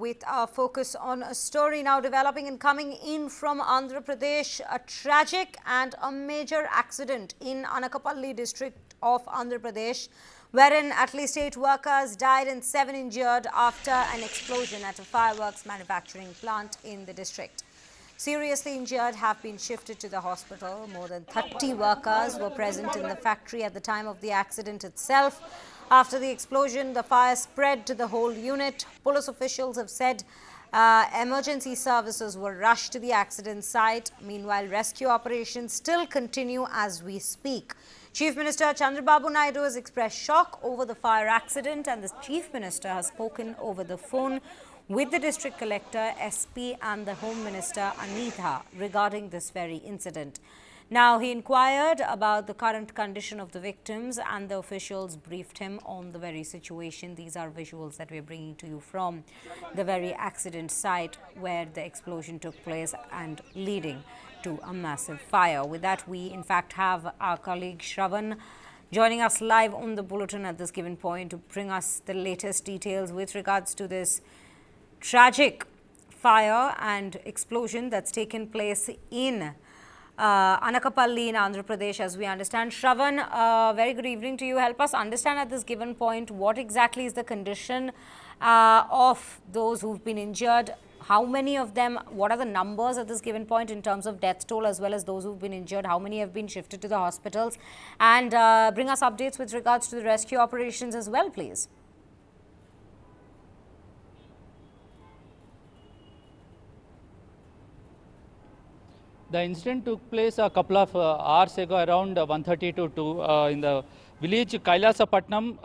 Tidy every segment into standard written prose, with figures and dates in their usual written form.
with our focus on a story now developing and coming in from Andhra Pradesh. A tragic and a major accident in Anakapalli district of Andhra Pradesh, wherein at least 8 workers died and 7 injured after an explosion at a fireworks manufacturing plant in the district. Seriously injured have been shifted to the hospital. More than 30 workers were present in the factory at the time of the accident itself. After the explosion, the fire spread to the whole unit. Police officials have said emergency services were rushed to the accident site. Meanwhile, rescue operations still continue as we speak. Chief Minister Chandrababu Naidu has expressed shock over the fire accident, and the Chief Minister has spoken over the phone with the District Collector, SP and the Home Minister Anita regarding this very incident. Now, he inquired about the current condition of the victims and the officials briefed him on the very situation. These are visuals that we are bringing to you from the very accident site where the explosion took place and leading to a massive fire. With that, we in fact have our colleague Shravan joining us live on the bulletin at this given point to bring us the latest details with regards to this tragic fire and explosion that's taken place in Anakapalli in Andhra Pradesh, as we understand. Shravan, very good evening to you. Help us understand at this given point what exactly is the condition of those who've been injured. How many of them, what are the numbers at this given point in terms of death toll as well as those who've been injured? How many have been shifted to the hospitals? And bring us updates with regards to the rescue operations as well, please. The incident took place a couple of hours ago, around 1:30 to 2 in the village Kailasapatnam,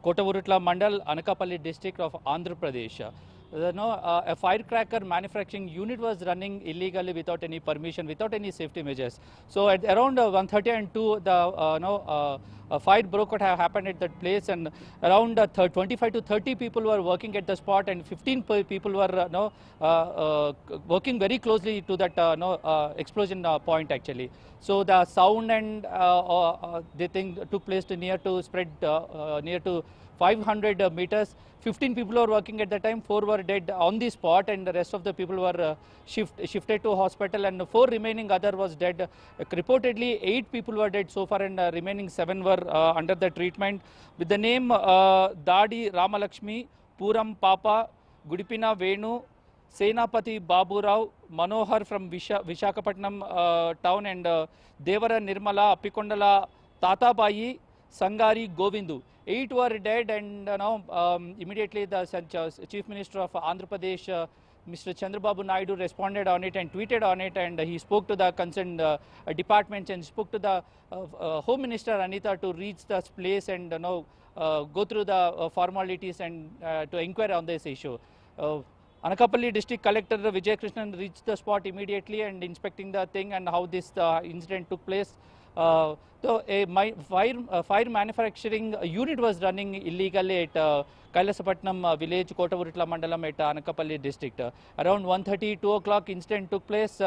Kotavurutla Mandal, Anakapalli district of Andhra Pradesh. A firecracker manufacturing unit was running illegally without any permission, without any safety measures. So at around 1:30 and 2, a fire broke out happened at that place, and around 25 to 30 people were working at the spot, and 15 people were working very closely to that explosion point actually. So the sound and the thing took place near to 500 meters. 15 people were working at the time, 4 were dead on the spot, and the rest of the people were shifted to hospital, and 4 remaining other was dead. Reportedly 8 people were dead so far, and remaining 7 were under the treatment. With the name Dadi Ramalakshmi, Puram Papa, Gudipina Venu, Senapati Babu Rao, Manohar from Visakhapatnam town, and Devara Nirmala, Apikondala Tatabayi, Sangari Govindu. 8 were dead, and now immediately the Chief Minister of Andhra Pradesh, Mr. Chandrababu Naidu, responded on it and tweeted on it, and he spoke to the concerned departments and spoke to the Home Minister Anita to reach this place and go through the formalities and to inquire on this issue. Anakapalli District Collector Vijay Krishnan reached the spot immediately and inspecting the thing and how this incident took place. So a fire manufacturing unit was running illegally at Kailasapatnam village, Kotavurutla Mandalam at Anakapalli district. Around 1:30, 2 o'clock incident took place.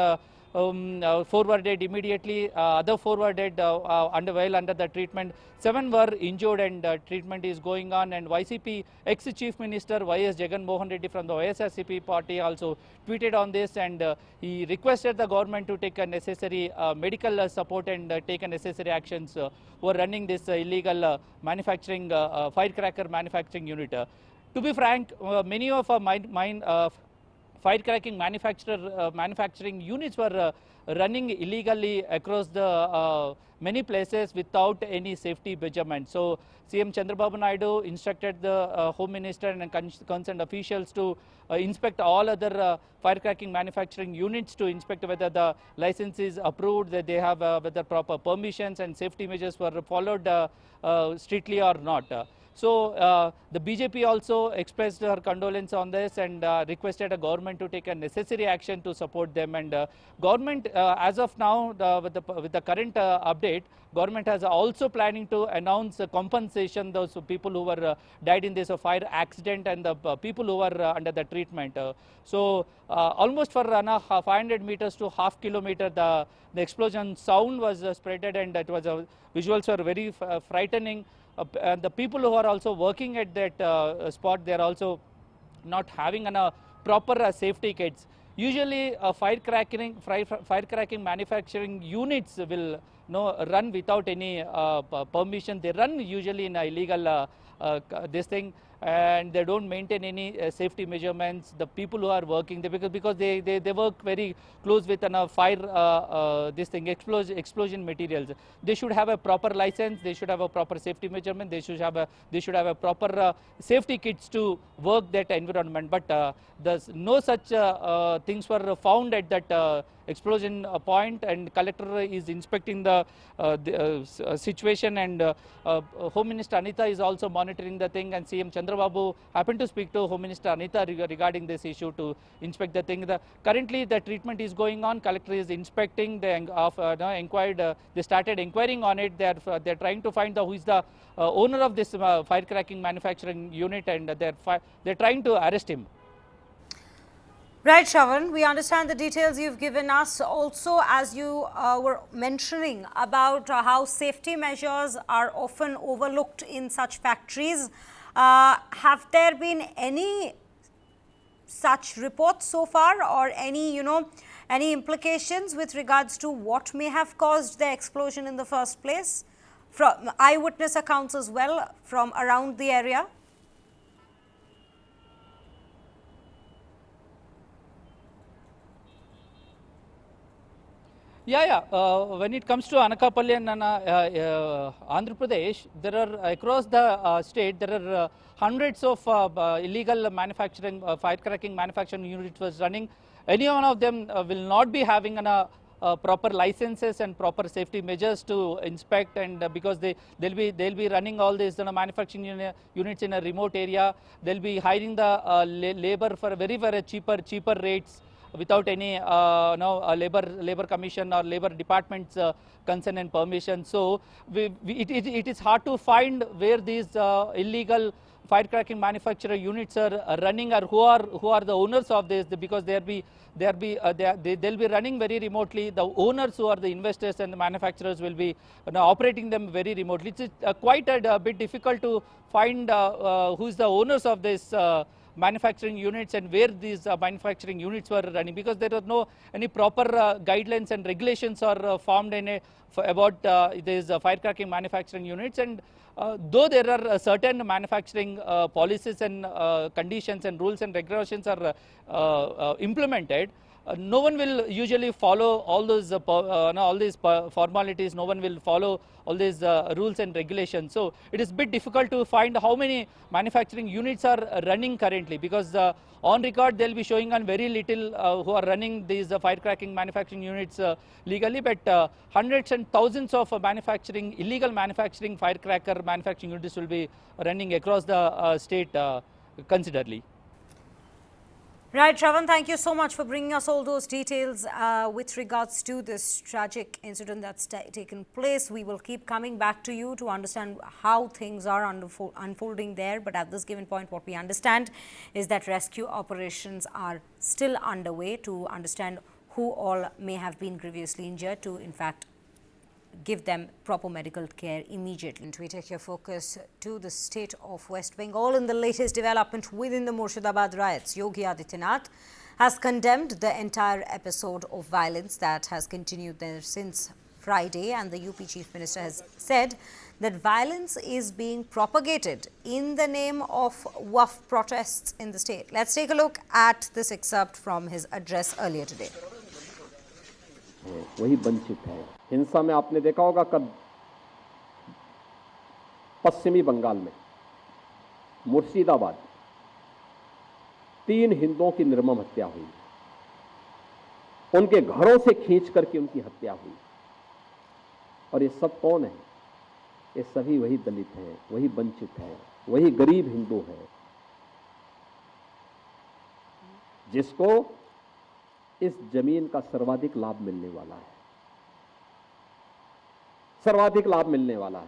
4 were dead immediately, other 4 were dead while under the treatment. 7 were injured, and treatment is going on. And YCP ex-Chief Minister YS Jagan Mohan Reddy from the YSRCP party also tweeted on this, and he requested the government to take a necessary medical support and take a necessary actions for running this illegal manufacturing firecracker manufacturing unit. To be frank, many of our firecracking manufacturing units were running illegally across the many places without any safety measurement. So CM Chandrababu Naidu instructed the Home Minister and concerned officials to inspect all other firecracking manufacturing units, to inspect whether the license is approved, that they have whether proper permissions and safety measures were followed strictly or not. So the BJP also expressed her condolence on this and requested a government to take a necessary action to support them. And government, as of now, with the current update, government has also planning to announce a compensation those people who were died in this fire accident and the people who were under the treatment. So almost for 500 meters to half kilometer, the explosion sound was spreaded, and that was visuals were very frightening. And the people who are also working at that spot, they are also not having a proper safety kits. Usually, firecracking manufacturing units will run without any permission. They run usually in illegal this thing, and they don't maintain any safety measurements. The people who are working, because they work very close with fire this thing explosion materials. They should have a proper license. They should have a proper safety measurement. They should have a proper safety kits to work that environment. But there's no such things were found at that explosion point, and collector is inspecting the situation, and Home Minister Anita is also monitoring the thing, and CM Chandrababu happened to speak to Home Minister Anita regarding this issue to inspect the thing. Currently the treatment is going on. Collector is inspecting. They inquired. They started inquiring on it. They're trying to find who is the owner of this firecracking manufacturing unit, and they're trying to arrest him. Right, Shravan, we understand the details you've given us. Also, as you were mentioning about how safety measures are often overlooked in such factories, have there been any such reports so far, or any implications with regards to what may have caused the explosion in the first place, from eyewitness accounts as well from around the area? When it comes to Anakapalli and Andhra Pradesh, there are across the state there are hundreds of illegal manufacturing, firecracking manufacturing units was running. Any one of them will not be having proper licenses and proper safety measures to inspect, and because they'll be running all these manufacturing units in a remote area. They'll be hiring the labor for very cheaper rates, without any labor commission or labor department's consent and permission. So it is hard to find where these illegal firecracking manufacturer units are running, or who are the owners of this, because they'll be running very remotely. The owners, who are the investors and the manufacturers, will be operating them very remotely. It's quite a bit difficult to find who is the owners of this manufacturing units and where these manufacturing units were running, because there was no any proper guidelines and regulations are formed about these firecracking manufacturing units. And though there are certain manufacturing policies and conditions and rules and regulations are implemented, no one will usually follow all those all these formalities. No one will follow all these rules and regulations. So it is a bit difficult to find how many manufacturing units are running currently, because on record they'll be showing on very little who are running these firecracking manufacturing units legally, but hundreds and thousands of illegal manufacturing firecracker manufacturing units will be running across the state considerably. Right, Shravan, thank you so much for bringing us all those details with regards to this tragic incident that's taken place. We will keep coming back to you to understand how things are unfolding there. But at this given point, what we understand is that rescue operations are still underway to understand who all may have been grievously injured, to in fact give them proper medical care immediately. And we take your focus to the state of West Bengal. In the latest development within the Murshidabad riots, Yogi Adityanath has condemned the entire episode of violence that has continued there since Friday, and the UP Chief Minister has said that violence is being propagated in the name of Waqf protests in the state. Let's take a look at this excerpt from his address earlier today. वही वंचित है। हिंसा में आपने देखा होगा कब पश्चिमी बंगाल में मुर्शिदाबाद 3 हिंदुओं की निर्मम हत्या हुई, उनके घरों से खींच करके उनकी हत्या हुई। और ये सब कौन है? ये सभी वही दलित हैं, वही वंचित हैं, वही गरीब हिंदू हैं, जिसको इस जमीन का सर्वाधिक लाभ मिलने वाला है, सर्वाधिक लाभ मिलने वाला है।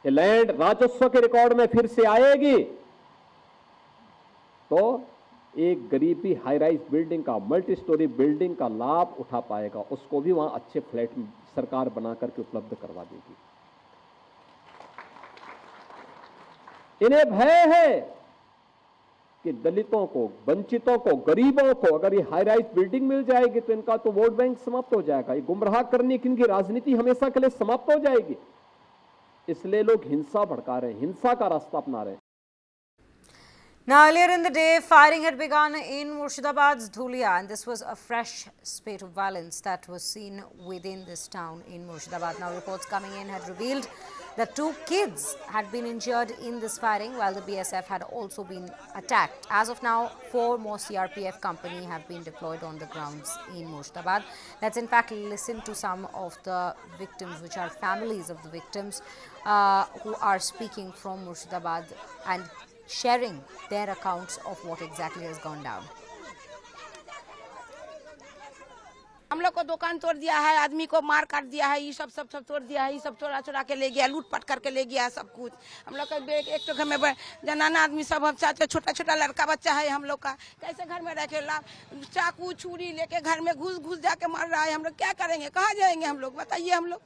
ये लैंड राजस्व के रिकॉर्ड में फिर से आएगी तो एक गरीब भी हाई राइज बिल्डिंग का, मल्टी स्टोरी बिल्डिंग का लाभ उठा पाएगा, उसको भी वहां अच्छे फ्लैट सरकार बना करके उपलब्ध करवा देगी। इन्हें भय है कि दलितों को, वंचितों को, गरीबों को अगर ये हाई राइज बिल्डिंग मिल जाएगी तो इनका तो वोट बैंक समाप्त हो जाएगा। ये गुमराह करने की इनकी राजनीति हमेशा के लिए समाप्त हो जाएगी। इसलिए लोग हिंसा भड़का रहे हैं, हिंसा का रास्ता अपना रहे हैं। Now, earlier in the day, firing had begun in Murshidabad's Dhulia, and this was a fresh spate of violence that was seen within this town in Murshidabad. Now, reports coming in had revealed that 2 kids had been injured in this firing, while the BSF had also been attacked. As of now, 4 more CRPF company have been deployed on the grounds in Murshidabad. Let's in fact listen to some of the victims, which are families of the victims, who are speaking from Murshidabad and sharing their accounts of what exactly has gone down. हम लोग को दुकान तोड़ दिया है, आदमी को मार काट दिया है, ये सब तोड़ दिया है, ये सब चोरा के ले गया, लूटपाट करके ले गया सब कुछ। हम लोग का एक तो घर में जनाना आदमी सब हम चाहते, छोटा लड़का बच्चा है हम लोग का, कैसे घर में रह के चाकू छुरी लेके घर में घुस जाके मार रहा है। हम लोग क्या करेंगे, कहाँ जाएंगे हम लोग, बताइए। हम लोग,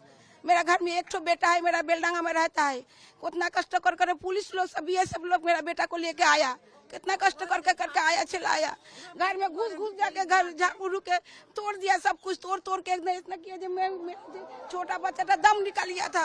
मेरा घर में एक बेटा है, मेरा बेलडांगा में रहता है, उतना कष्ट कर पुलिस लोग सब ये सब लोग मेरा बेटा को लेके आया, कितना कष्ट करके आया, चिल्लाया, घर में घुस जाके घर झाड़ू के तोड़ दिया, सब कुछ तोड़ के इतना किया जो मैं छोटा बच्चा था दम निकल गया था।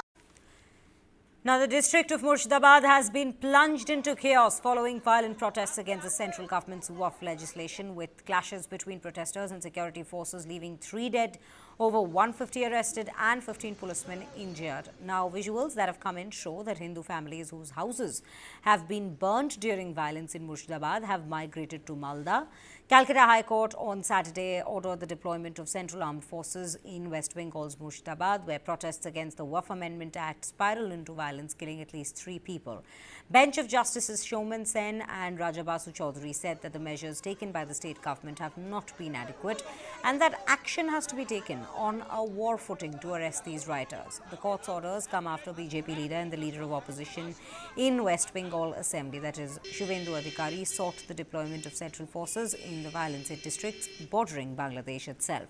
Now, the district of Murshidabad has been plunged into chaos following violent protests against the central government's Waqf legislation, with clashes between protesters and security forces leaving 3 dead, over 150 arrested and 15 policemen injured. Now, visuals that have come in show that Hindu families whose houses have been burnt during violence in Murshidabad have migrated to Malda. Calcutta High Court on Saturday ordered the deployment of Central Armed Forces in West Bengal's Murshidabad, where protests against the Waqf Amendment Act spiraled into violence, killing at least 3 people. Bench of Justices Shoman Sen and Rajabasu Chaudhary said that the measures taken by the state government have not been adequate and that action has to be taken on a war footing to arrest these rioters. The court's orders come after BJP leader and the leader of opposition in West Bengal Assembly, that is Shubhendu Adhikari, sought the deployment of central forces in the violence-hit districts bordering Bangladesh itself.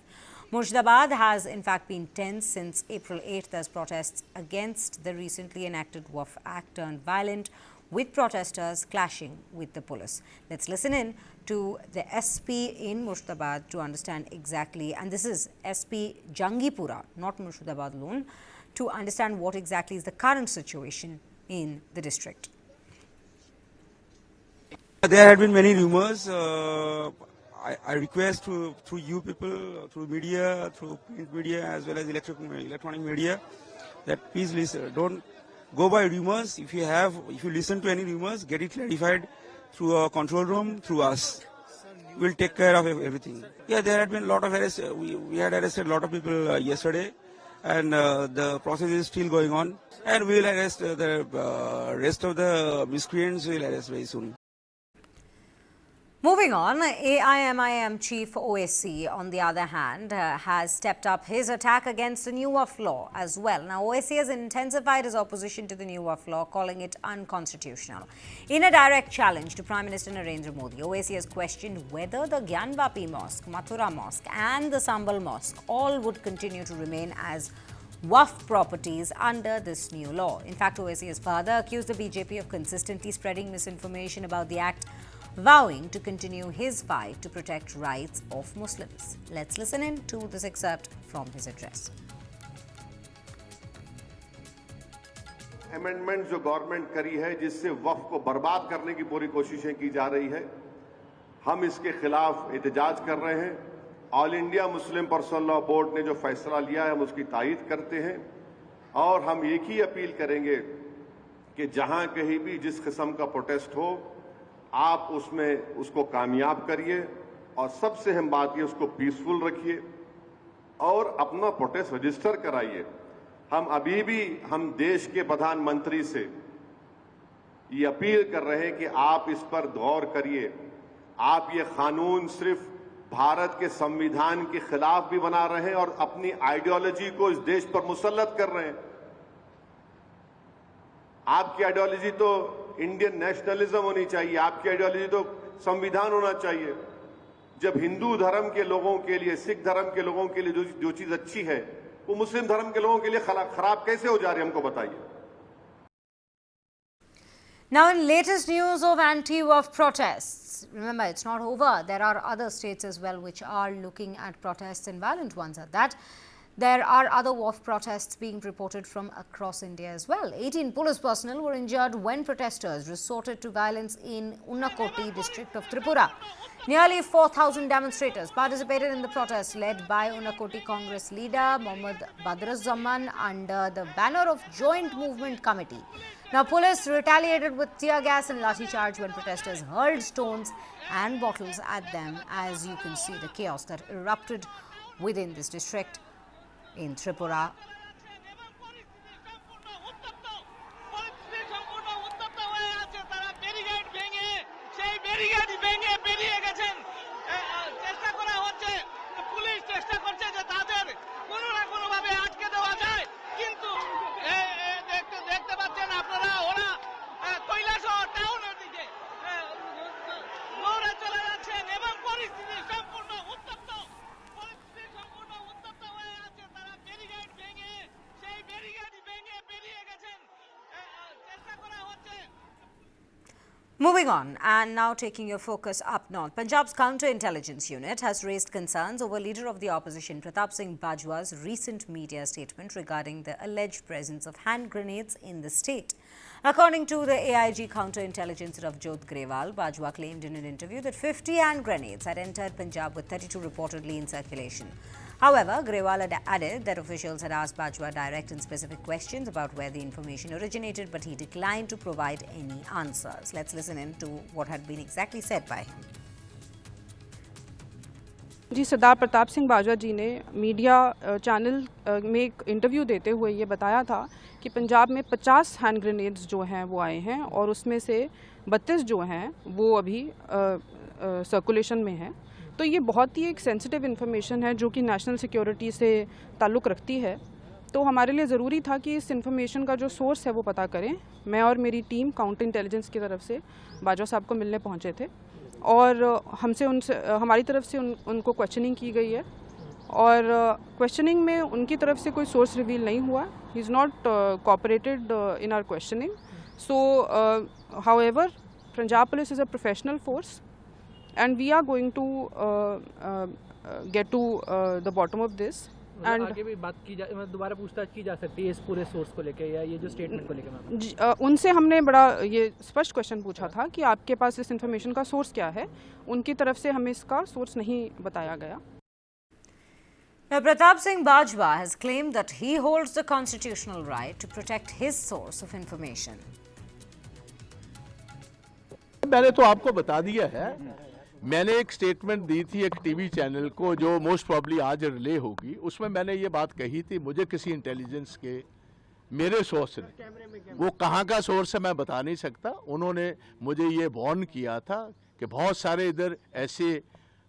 Murshidabad has in fact been tense since April 8th as protests against the recently enacted Waqf Act turned violent, with protesters clashing with the police. Let's listen in to the SP in Murshidabad to understand exactly, and this is SP Jangipura, not Murshidabad alone, to understand what exactly is the current situation in the district. There had been many rumors. I request through you people, through media, through print media as well as electronic media, that please listen, don't go by rumors. If you listen to any rumors, get it clarified through our control room, through us. We'll take care of everything. Yeah, there had been a lot of arrests. We had arrested a lot of people yesterday, and the process is still going on. And we will arrest the rest of the miscreants. We will arrest very soon. Moving on, AIMIM chief Owaisi, on the other hand, has stepped up his attack against the new Waqf law as well. Now, Owaisi has intensified his opposition to the new Waqf law, calling it unconstitutional. In a direct challenge to Prime Minister Narendra Modi, Owaisi has questioned whether the Gyanvapi mosque, Mathura mosque and the Sambhal mosque all would continue to remain as Waqf properties under this new law. In fact, Owaisi has further accused the BJP of consistently spreading misinformation about the act, vowing to continue his fight to protect rights of Muslims. Let's listen in to this excerpt from his address. Amendment जो government करी है, जिससे वक्फ को बर्बाद करने की पूरी कोशिशें की जा रही है, हम इसके खिलाफ एहतजाज कर रहे हैं। All India Muslim personal law board ने जो फैसला लिया है, हम उसकी तायीद करते हैं और हम एक ही अपील करेंगे कि जहां कहीं भी जिस किस्म का प्रोटेस्ट हो, आप उसमें उसको कामयाब करिए और सबसे अहम बात ये, उसको पीसफुल रखिए और अपना प्रोटेस्ट रजिस्टर कराइए। हम देश के प्रधानमंत्री से ये अपील कर रहे हैं कि आप इस पर गौर करिए। आप ये कानून सिर्फ भारत के संविधान के खिलाफ भी बना रहे हैं और अपनी आइडियोलॉजी को इस देश पर मुसल्लत कर रहे हैं। आपकी आइडियोलॉजी तो इंडियन नेशनलिज्म होनी चाहिए, आपकी आइडियोलॉजी तो संविधान होना चाहिए। जब हिंदू धर्म के लोगों के लिए, सिख धर्म के लोगों के लिए जो चीज अच्छी है, वो मुस्लिम धर्म के लोगों के लिए खराब कैसे हो जा रही है, हमको बताइए। Now, in latest news of anti-Waqf protests, remember it's not over. There are other states as well which are looking at protests, and violent ones at that. There are other Waqf protests being reported from across India as well. 18 police personnel were injured when protesters resorted to violence in Unakoti district of Tripura. Nearly 4,000 demonstrators participated in the protest led by Unakoti Congress leader Mohammad Badruzzaman under the banner of Joint Movement Committee. Now, police retaliated with tear gas and lathi charge when protesters hurled stones and bottles at them. As you can see, the chaos that erupted within this district in Tripura. Moving on, and now taking your focus up north, Punjab's counter-intelligence unit has raised concerns over leader of the opposition Pratap Singh Bajwa's recent media statement regarding the alleged presence of hand grenades in the state. According to the AIG counter-intelligence Ravjot Grewal, Bajwa claimed in an interview that 50 hand grenades had entered Punjab, with 32 reportedly in circulation. However, Grewal had added that officials had asked Bajwa direct and specific questions about where the information originated, but he declined to provide any answers. Let's listen in to what had been exactly said by him. जी, सरदार प्रताप सिंह बाजवा जी ने media channel में एक interview देते हुए ये बताया था कि पंजाब में 50 हैंड ग्रेनेड्स जो हैं वो आए हैं और उसमें से 32 जो हैं वो अभी सर्कुलेशन में हैं। तो ये बहुत ही एक सेंसिटिव इन्फॉर्मेशन है जो कि नेशनल सिक्योरिटी से ताल्लुक़ रखती है। तो हमारे लिए ज़रूरी था कि इस इन्फॉर्मेशन का जो सोर्स है वो पता करें। मैं और मेरी टीम काउंटर इंटेलिजेंस की तरफ से बाजवा साहब को मिलने पहुंचे थे और हमारी तरफ से उनको क्वेश्चनिंग की गई है और क्वेश्चनिंग में उनकी तरफ से कोई सोर्स रिवील नहीं हुआ। He is not cooperated in our questioning. So however, Punjab police is a professional force and we are going to get to the bottom of this. And आगे भी बात की दोबारा पूछताछ की जा सकती है इस पूरे सोर्स को लेके या ये जो स्टेटमेंट को लेके? उनसे हमने बड़ा ये स्पष्ट क्वेश्चन पूछा था कि आपके पास इस इन्फॉर्मेशन का सोर्स क्या है। उनकी तरफ से हमें इसका सोर्स नहीं बताया गया। Now, Pratap Singh Bajwa has claimed that he holds the constitutional right to protect his source of information. मैंने तो आपको बता दिया है। मैंने एक स्टेटमेंट दी थी एक टीवी चैनल को जो मोस्ट प्रॉब्ली आज रिले होगी। उसमें मैंने ये बात कही थी, मुझे किसी इंटेलिजेंस के मेरे सोर्स ने, वो कहाँ का सोर्स है मैं बता नहीं सकता, उन्होंने मुझे ये वार्न किया था कि बहुत सारे इधर ऐसे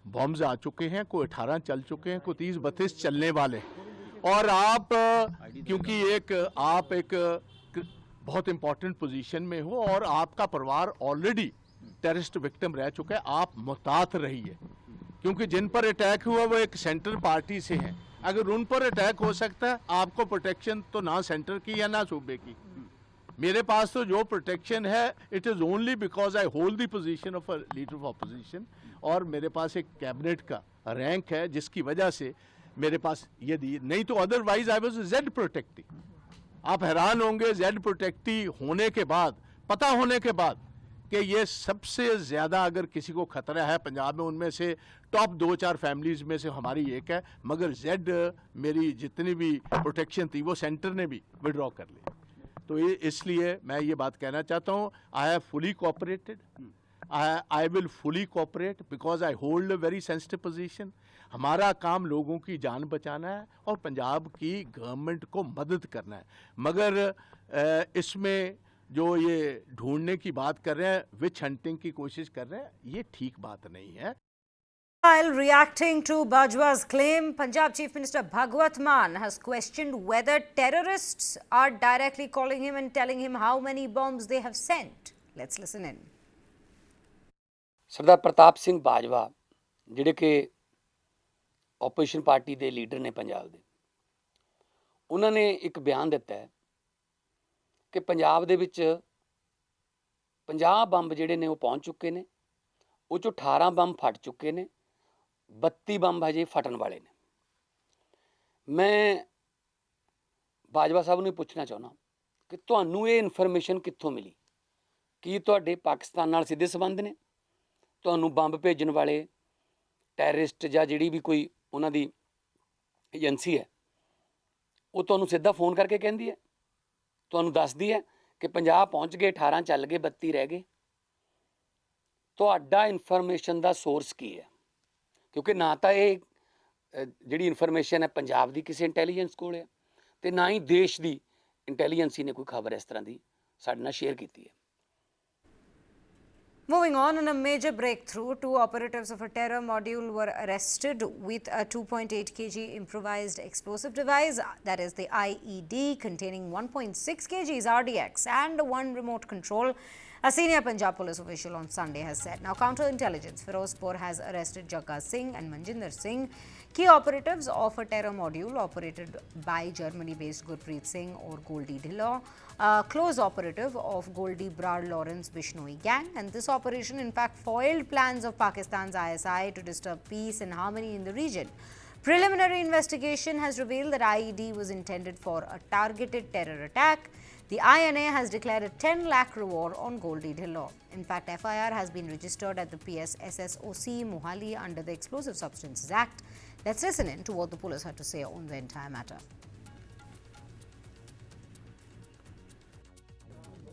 बॉम्ब्स आ चुके हैं, कोई 18 चल चुके हैं, कोई 30-32 चलने वाले। और आप क्योंकि आप एक बहुत इंपॉर्टेंट पोजीशन में हो और आपका परिवार ऑलरेडी टेररिस्ट विक्टिम रह चुका है, आप मुहतात रहिए क्योंकि जिन पर अटैक हुआ वो एक सेंटर पार्टी से हैं। अगर उन पर अटैक हो सकता है, आपको प्रोटेक्शन तो ना सेंटर की या ना सूबे की। मेरे पास तो जो प्रोटेक्शन है it is only because I hold the position of a leader of opposition और मेरे पास एक कैबिनेट का रैंक है जिसकी वजह से मेरे पास ये दी, नहीं तो otherwise I was Z protectee. आप हैरान होंगे जेड प्रोटेक्टी होने के बाद, पता होने के बाद कि ये सबसे ज़्यादा अगर किसी को खतरा है पंजाब में, उनमें से टॉप 2-4 फैमिलीज़ में से हमारी एक है, मगर जेड मेरी जितनी भी प्रोटेक्शन थी वो सेंटर ने भी विड्रॉ कर ली। तो ये इसलिए मैं ये बात कहना चाहता हूँ, I have fully cooperated, I will fully cooperate because I hold a very sensitive position. हमारा काम लोगों की जान बचाना है और पंजाब की गवर्नमेंट को मदद करना है, मगर इसमें जो ये ढूंढने की बात कर रहे हैं, विच हंटिंग की कोशिश कर रहे हैं, ये ठीक बात नहीं है। While reacting to Bajwa's claim, Punjab Chief Minister Bhagwat Mann has questioned whether terrorists are directly calling him and telling him how many bombs they have sent. Let's listen in. सरदार प्रताप सिंह बाजवा ਜਿਹੜੇ ਕਿ ਆਪੋਜੀਸ਼ਨ ਪਾਰਟੀ ਦੇ leader ਨੇ ਪੰਜਾਬ ਦੇ, ਉਹਨਾਂ ਨੇ ਇੱਕ ਬਿਆਨ ਦਿੱਤਾ ਹੈ ਕਿ ਪੰਜਾਬ ਦੇ ਵਿੱਚ 50 ਬੰਬ ਜਿਹੜੇ ਨੇ ਉਹ ਪਹੁੰਚ ਚੁੱਕੇ ਨੇ, ਉਹ 'ਚੋਂ 18 ਬੰਬ ਫਟ ਚੁੱਕੇ ਨੇ, 32 ਬੰਬ ਹਜੇ ਫਟਣ ਵਾਲੇ ਨੇ। ਮੈਂ ਬਾਜਵਾ ਸਾਹਿਬ ਨੂੰ ਪੁੱਛਣਾ ਚਾਹੁੰਦਾ ਕਿ ਤੁਹਾਨੂੰ ਇਹ ਇਨਫੋਰਮੇਸ਼ਨ ਕਿੱਥੋਂ ਮਿਲੀ? ਕੀ ਤੁਹਾਡੇ ਪਾਕਿਸਤਾਨ ਨਾਲ ਸਿੱਧੇ ਸੰਬੰਧ ਨੇ? ਤੁਹਾਨੂੰ ਬੰਬ ਭੇਜਣ ਵਾਲੇ ਟੈਰਰਿਸਟ ਜਾਂ ਜਿਹੜੀ ਵੀ ਕੋਈ ਉਹਨਾਂ ਦੀ ਏਜੰਸੀ ਹੈ, ਉਹ ਤੁਹਾਨੂੰ ਸਿੱਧਾ ਫੋਨ ਕਰਕੇ ਕਹਿੰਦੀ ਹੈ, ਤੁਹਾਨੂੰ ਦੱਸਦੀ ਹੈ ਕਿ 50 ਪਹੁੰਚ ਗਏ, 18 ਚੱਲ ਗਏ, 32 ਰਹਿ ਗਏ? ਤੁਹਾਡਾ ਇਨਫੋਰਮੇਸ਼ਨ ਦਾ ਸੋਰਸ ਕੀ ਹੈ? ਕਿਉਂਕਿ ਨਾ ਤਾਂ ਇਹ ਜਿਹੜੀ ਇਨਫੋਰਮੇਸ਼ਨ ਹੈ ਪੰਜਾਬ ਦੀ ਕਿਸੇ ਇੰਟੈਲੀਜੈਂਸ ਕੋਲ ਹੈ, ਤੇ ਨਾ ਹੀ ਦੇਸ਼ ਦੀ ਇੰਟੈਲੀਜੈਂਸੀ ਨੇ ਕੋਈ ਖਬਰ ਇਸ ਤਰ੍ਹਾਂ ਦੀ ਸਾਡੇ ਨਾਲ ਸ਼ੇਅਰ ਕੀਤੀ ਹੈ। Moving on, in a major breakthrough, 2 operatives of a terror module were arrested with a 2.8 kg improvised explosive device, that is the IED, containing 1.6 kgs RDX and 1 remote control, a senior Punjab police official on Sunday has said. Now, counterintelligence Firozpur has arrested Jagga Singh and Manjinder Singh, key operatives of a terror module operated by Germany-based Gurpreet Singh or Goldie Dhillon, a close operative of Goldie Brar Lawrence Bishnoi gang. And this operation, in fact, foiled plans of Pakistan's ISI to disturb peace and harmony in the region. Preliminary investigation has revealed that IED was intended for a targeted terror attack. The INA has declared a 10 lakh reward on Goldie Dhillon. In fact, FIR has been registered at the PS SSOC Mohali under the Explosive Substances Act. Let's listen in to what the police had to say on the entire matter.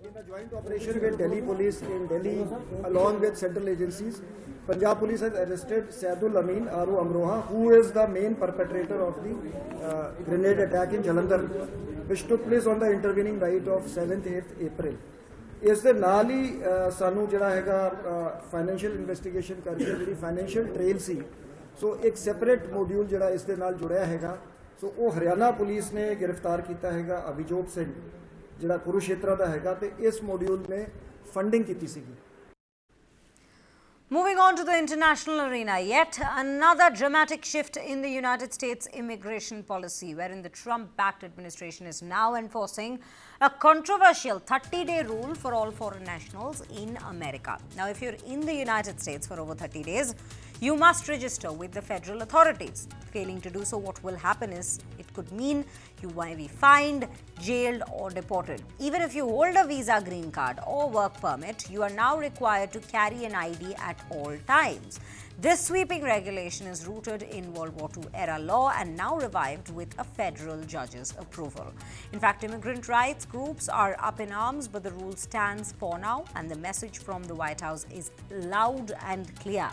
In a joint operation with Delhi Police in Delhi, along with central agencies, Punjab Police has arrested Saidul Amin Aru Amroha, who is the main perpetrator of the grenade attack in Jalandhar, which took place on the intervening night of 7th 8th April. ਇਸ ਦੇ ਨਾਲ ਹੀ ਸਾਨੂੰ ਜਿਹੜਾ ਹੈਗਾ financial investigation ਕਰਕੇ ਜਿਹੜੀ financial trail ਸੀ, ਸੋ ਇੱਕ separate module ਜਿਹੜਾ ਇਸ ਦੇ ਨਾਲ ਜੁੜਿਆ ਹੈਗਾ, ਸੋ ਉਹ ਹਰਿਆਣਾ ਪੁਲਿਸ ਨੇ ਗ੍ਰਿਫਤਾਰ ਕੀਤਾ ਹੈਗਾ ਅਭਿਜੋਤ ਸਿੰਘ, ਜਿਹੜਾ ਕੁਰੂਸ਼ੇਤਰਾ ਦਾ ਹੈਗਾ, ਤੇ ਇਸ ਮੋਡਿਊਲ ਨੇ ਫੰਡਿੰਗ ਕੀਤੀ ਸੀਗੀ। Moving on to the international arena, yet another dramatic shift in the United States immigration policy, wherein the Trump-backed administration is now enforcing a controversial 30-day rule for all foreign nationals in America. Now, if you're in the United States for over 30 days, you must register with the federal authorities. Failing to do so, what will happen is it could mean you might be fined, jailed or deported. Even if you hold a visa, green card or work permit, you are now required to carry an ID at all times. This sweeping regulation is rooted in World War II era law and now revived with a federal judge's approval. In fact, immigrant rights groups are up in arms, but the rule stands for now, and the message from the White House is loud and clear.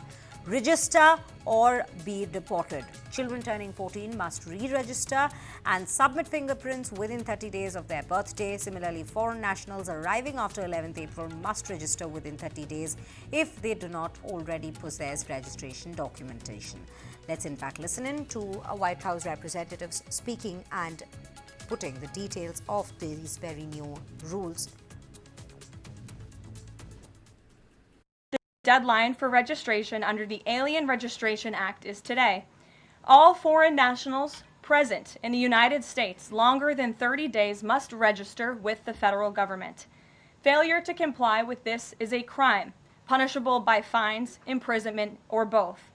Register or be deported. Children turning 14 must re-register and submit fingerprints within 30 days of their birthday. Similarly, foreign nationals arriving after 11th April must register within 30 days if they do not already possess registration documentation. Let's in fact listen in to a White House representatives speaking and putting the details of these very new rules. Deadline for registration under the Alien Registration Act is today. All foreign nationals present in the United States longer than 30 days must register with the federal government. Failure to comply with this is a crime, punishable by fines, imprisonment, or both.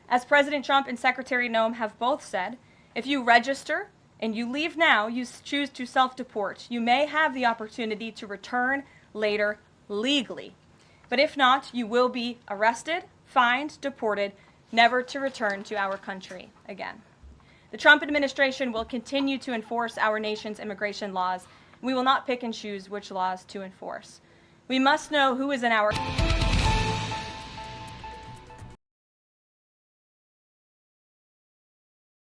As President Trump and Secretary Noem have both said, if you register and you leave now, you choose to self-deport, you may have the opportunity to return later legally. But if not, you will be arrested, fined, deported, never to return to our country again. The Trump administration will continue to enforce our nation's immigration laws. We will not pick and choose which laws to enforce. We must know who is in our